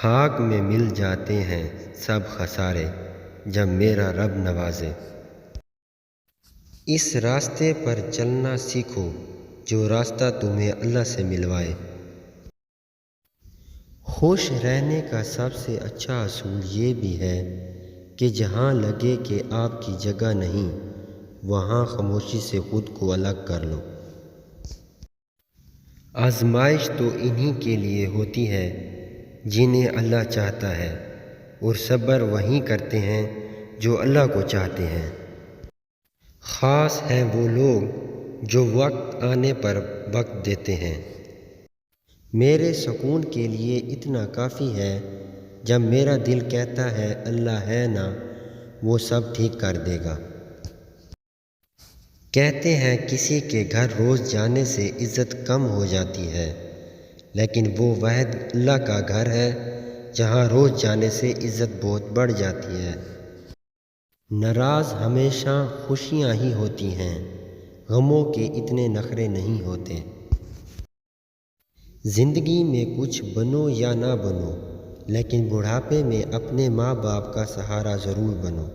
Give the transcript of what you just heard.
خاک میں مل جاتے ہیں سب خسارے جب میرا رب نوازے۔ اس راستے پر چلنا سیکھو جو راستہ تمہیں اللہ سے ملوائے۔ خوش رہنے کا سب سے اچھا اصول یہ بھی ہے کہ جہاں لگے کہ آپ کی جگہ نہیں وہاں خاموشی سے خود کو الگ کر لو۔ آزمائش تو انہی کے لیے ہوتی ہے جنہیں اللہ چاہتا ہے، اور صبر وہی کرتے ہیں جو اللہ کو چاہتے ہیں۔ خاص ہیں وہ لوگ جو وقت آنے پر وقت دیتے ہیں۔ میرے سکون کے لیے اتنا کافی ہے جب میرا دل کہتا ہے اللہ ہے نا، وہ سب ٹھیک کر دے گا۔ کہتے ہیں کسی کے گھر روز جانے سے عزت کم ہو جاتی ہے، لیکن وہ واحد اللہ کا گھر ہے جہاں روز جانے سے عزت بہت بڑھ جاتی ہے۔ ناراض ہمیشہ خوشیاں ہی ہوتی ہیں، غموں کے اتنے نخرے نہیں ہوتے۔ زندگی میں کچھ بنو یا نہ بنو، لیکن بڑھاپے میں اپنے ماں باپ کا سہارا ضرور بنو۔